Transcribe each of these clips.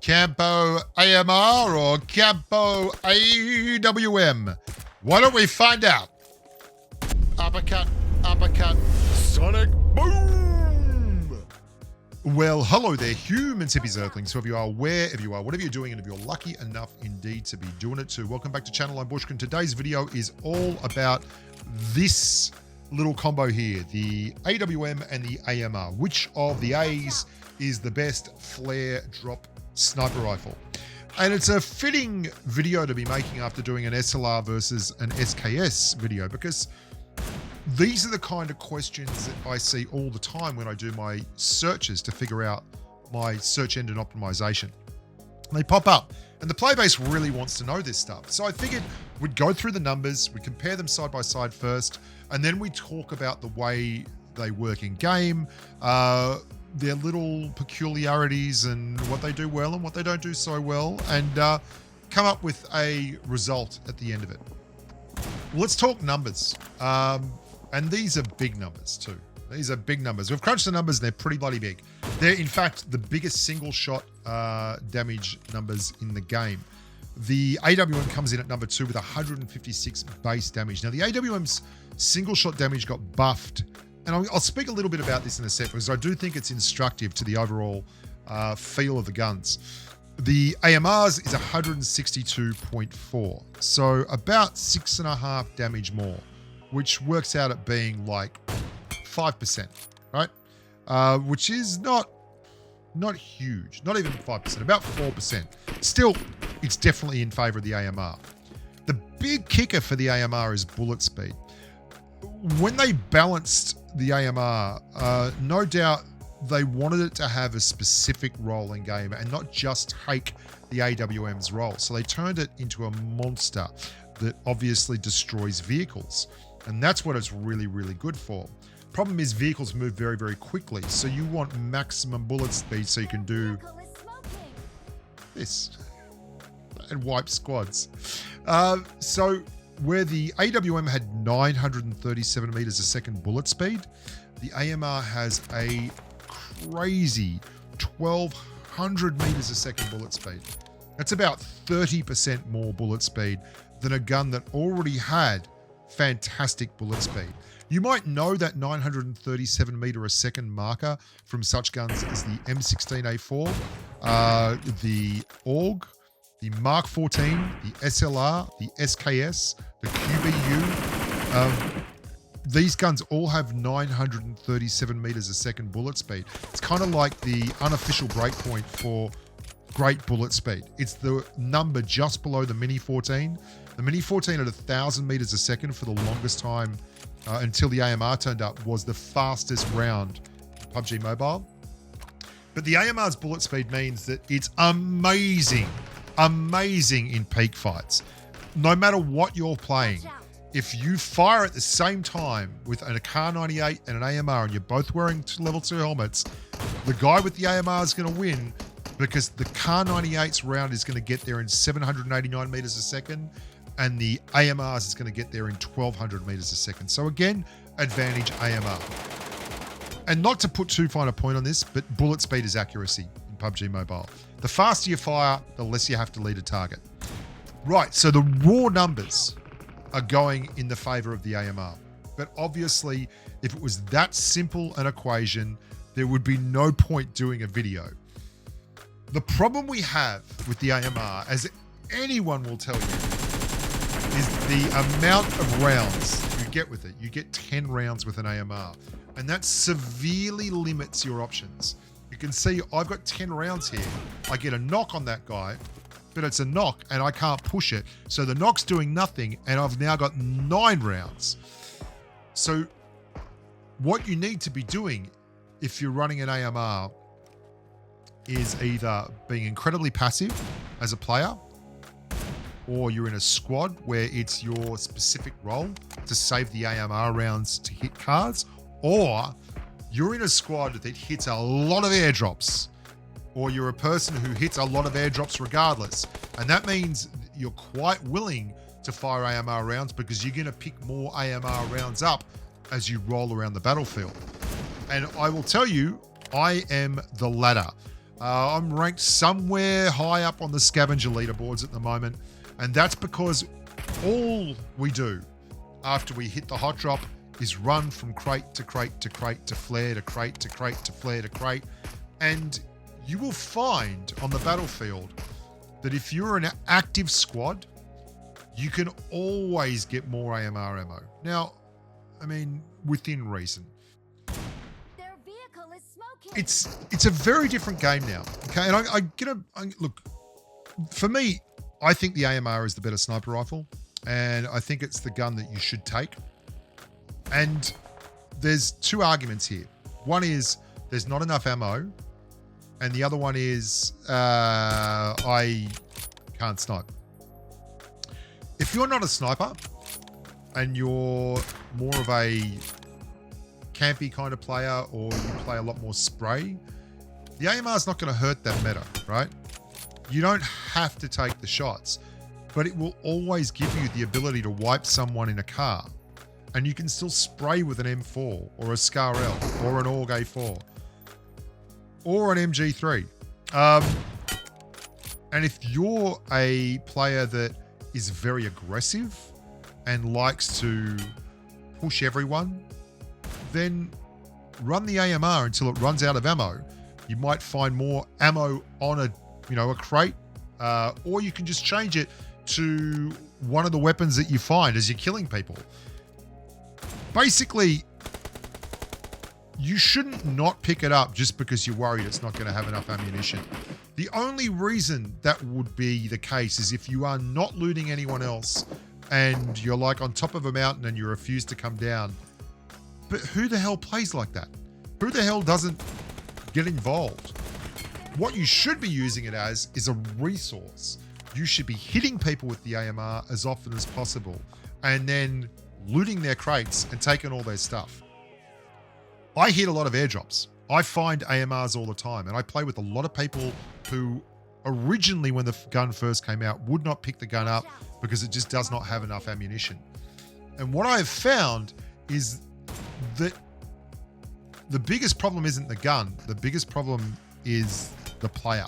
Campo AMR or Campo AWM? Why don't we find out? Uppercut, uppercut, sonic boom! Well, hello there, humans, hippies, earthlings, whoever you are, wherever you are, whatever you're doing, and if you're lucky enough indeed to be doing it too. Welcome back to Channel I'm Bushkin. Today's video is all about this little combo here, the AWM and the AMR. Which of the A's is the best flare drop sniper rifle? And it's a fitting video to be making after doing an SLR versus an SKS video, because these are the kind of questions that I see all the time when I do my searches to figure out my search engine optimization. They pop up, and the player base really wants to know this stuff. So I figured we'd go through the numbers, we'd compare them side by side first, and then we talk about the way they work in game, their little peculiarities and what they do well and what they don't do so well, and come up with a result at the end of it. Let's talk numbers. And these are big numbers too. These are big numbers. We've crunched the numbers and they're pretty bloody big. They're in fact the biggest single shot damage numbers in the game. The AWM comes in at number 2 with 156 base damage. Now the AWM's single shot damage got buffed, and I'll speak a little bit about this in a sec because I do think it's instructive to the overall feel of the guns. The AMR's is 162.4, so about 6.5 damage more, which works out at being like 5%, right? Which is not huge, not even 5%, about 4%. Still, it's definitely in favor of the AMR. The big kicker for the AMR is bullet speed. When they balanced the AMR, no doubt they wanted it to have a specific role in game and not just take the AWM's role. So they turned it into a monster that obviously destroys vehicles. And that's what it's really, really good for. Problem is vehicles move very, very quickly. So you want maximum bullet speed so you can do this and wipe squads. So where the AWM had 937 meters a second bullet speed, the AMR has a crazy 1200 meters a second bullet speed. That's about 30% more bullet speed than a gun that already had fantastic bullet speed. You might know that 937 meter a second marker from such guns as the M16A4, the AUG, the Mark 14, the SLR, the SKS, the QBU. These guns all have 937 meters a second bullet speed. It's kind of like the unofficial breakpoint for great bullet speed. It's the number just below the Mini 14. The Mini 14 at 1,000 meters a second for the longest time until the AMR turned up was the fastest round in PUBG Mobile. But the AMR's bullet speed means that it's amazing in peak fights. No matter what you're playing, if you fire at the same time with a Kar 98 and an AMR and you're both wearing level 2 helmets, the guy with the AMR is going to win because the Kar 98's round is going to get there in 789 meters a second and the AMR's is going to get there in 1200 meters a second. So again, advantage AMR. And not to put too fine a point on this, but bullet speed is accuracy in PUBG Mobile. The faster you fire, the less you have to lead a target. Right, so the raw numbers are going in the favor of the AMR. But obviously, if it was that simple an equation, there would be no point doing a video. The problem we have with the AMR, as anyone will tell you, is the amount of rounds you get with it. You get 10 rounds with an AMR, and that severely limits your options. You can see I've got 10 rounds here. I get a knock on that guy, but it's a knock and I can't push it. So the knock's doing nothing and I've now got 9 rounds. So what you need to be doing if you're running an AMR is either being incredibly passive as a player, or you're in a squad where it's your specific role to save the AMR rounds to hit cards, or you're in a squad that hits a lot of airdrops, or you're a person who hits a lot of airdrops regardless. And that means you're quite willing to fire AMR rounds because you're going to pick more AMR rounds up as you roll around the battlefield. And I will tell you, I am the latter. I'm ranked somewhere high up on the scavenger leaderboards at the moment, and that's because all we do after we hit the hot drop is run from crate to crate to crate to flare to crate to crate to flare to crate. And you will find on the battlefield that if you're an active squad, you can always get more AMR ammo. Now, I mean, within reason. Their vehicle is smoking. It's a very different game now. Okay, and look, for me, I think the AMR is the better sniper rifle, and I think it's the gun that you should take. And there's two arguments here. One is there's not enough ammo, and the other one is I can't snipe. If you're not a sniper and you're more of a campy kind of player, or you play a lot more spray, the AMR is not going to hurt that meta, right? You don't have to take the shots, but it will always give you the ability to wipe someone in a car, and you can still spray with an M4 or a Scar L or an AUG A4 or an MG3. And if you're a player that is very aggressive and likes to push everyone, then run the AMR until it runs out of ammo. You might find more ammo on a crate, or you can just change it to one of the weapons that you find as you're killing people. Basically, you shouldn't not pick it up just because you're worried it's not going to have enough ammunition. The only reason that would be the case is if you are not looting anyone else and you're like on top of a mountain and you refuse to come down. But who the hell plays like that? Who the hell doesn't get involved? What you should be using it as is a resource. You should be hitting people with the AMR as often as possible and then looting their crates and taking all their stuff. I hit a lot of airdrops. I find AMRs all the time, and I play with a lot of people who originally, when the gun first came out, would not pick the gun up because it just does not have enough ammunition. And what I've found is that the biggest problem isn't the gun. The biggest problem is the player.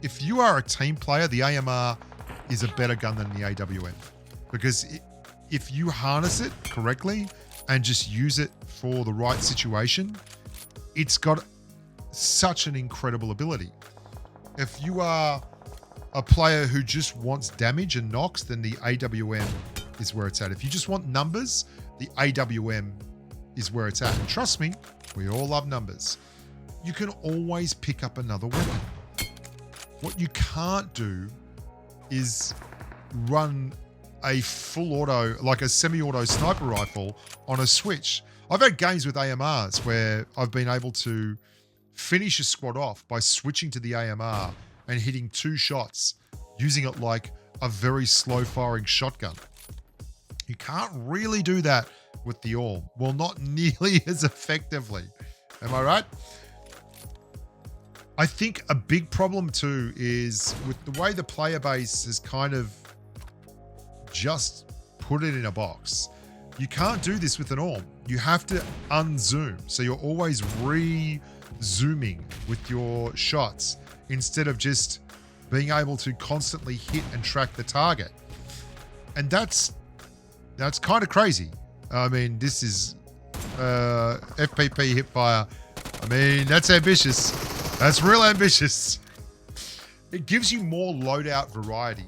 If you are a team player, the AMR is a better gun than the AWM, because if you harness it correctly and just use it for the right situation, it's got such an incredible ability. If you are a player who just wants damage and knocks, then the AWM is where it's at. If you just want numbers, the AWM is where it's at. And trust me, we all love numbers. You can always pick up another weapon. What you can't do is run a full auto, like a semi-auto sniper rifle on a switch. I've had games with AMRs where I've been able to finish a squad off by switching to the AMR and hitting 2 shots, using it like a very slow-firing shotgun. You can't really do that with the AWM. Well, not nearly as effectively. Am I right? I think a big problem too is with the way the player base has kind of just put it in a box. You can't do this with an AWM. You have to unzoom. So you're always re-zooming with your shots instead of just being able to constantly hit and track the target. And that's kind of crazy. I mean, this is FPP hipfire. I mean, that's ambitious. That's real ambitious. It gives you more loadout variety.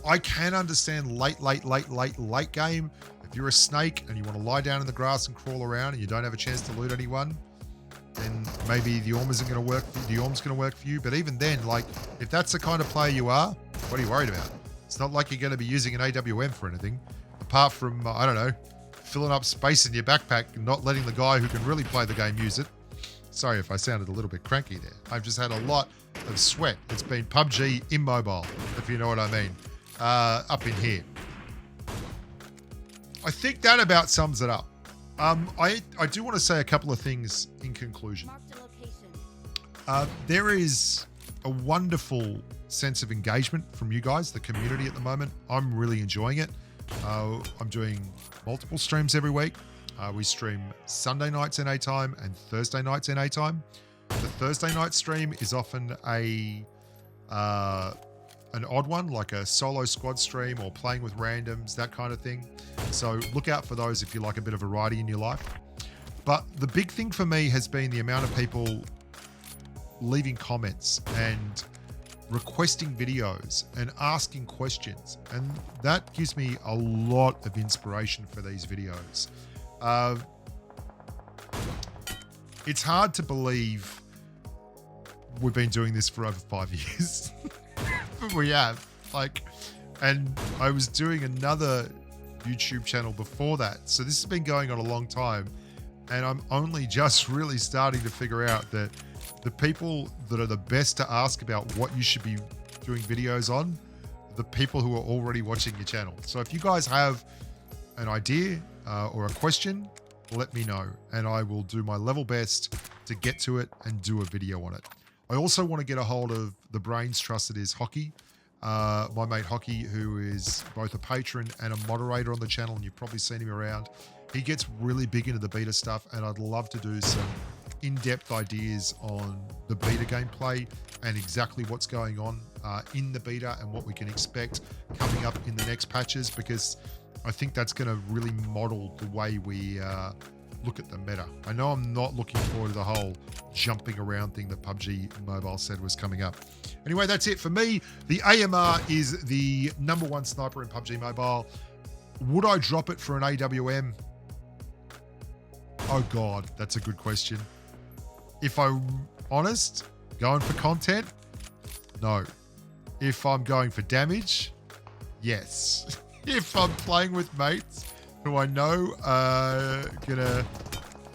I can understand late game. If you're a snake and you want to lie down in the grass and crawl around and you don't have a chance to loot anyone, then maybe the AWM isn't going to work. The AWM's going to work for you. But even then, like, if that's the kind of player you are, what are you worried about? It's not like you're going to be using an AWM for anything, apart from, I don't know, filling up space in your backpack and not letting the guy who can really play the game use it. Sorry if I sounded a little bit cranky there. I've just had a lot of sweat. It's been PUBG Immobile, if you know what I mean, up in here. I think that about sums it up. I do want to say a couple of things in conclusion. There is a wonderful sense of engagement from you guys, the community at the moment. I'm really enjoying it. I'm doing multiple streams every week. We stream Sunday nights NA time and Thursday nights NA time. The Thursday night stream is often an odd one, like a solo squad stream or playing with randoms, that kind of thing. So look out for those if you like a bit of variety in your life. But the big thing for me has been the amount of people leaving comments and requesting videos and asking questions. And that gives me a lot of inspiration for these videos. It's hard to believe we've been doing this for over 5 years. We have. And I was doing another YouTube channel before that. So this has been going on a long time. And I'm only just really starting to figure out that the people that are the best to ask about what you should be doing videos on, the people who are already watching your channel. So if you guys have an idea or a question, let me know. And I will do my level best to get to it and do a video on it. I also want to get a hold of the brains trust that is Hockey. My mate Hockey, who is both a patron and a moderator on the channel, and you've probably seen him around. He gets really big into the beta stuff, and I'd love to do some in-depth ideas on the beta gameplay and exactly what's going on in the beta and what we can expect coming up in the next patches, because I think that's going to really model the way we look at the meta. I know I'm not looking forward to the whole jumping around thing that PUBG Mobile said was coming up. Anyway, that's it for me. The AMR is the #1 sniper in PUBG Mobile. Would I drop it for an AWM? Oh God, that's a good question. If I'm honest, going for content, no. If I'm going for damage, yes. If I'm playing with mates who I know are gonna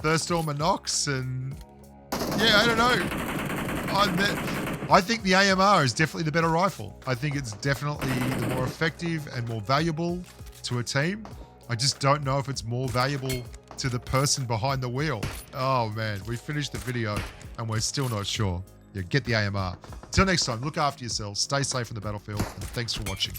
thirst all my knocks, and yeah, I don't know. I think the AMR is definitely the better rifle. I think it's definitely the more effective and more valuable to a team. I just don't know if it's more valuable to the person behind the wheel. Oh man, we finished the video and we're still not sure. Yeah, get the AMR. Until next time, look after yourselves, stay safe in the battlefield, and thanks for watching.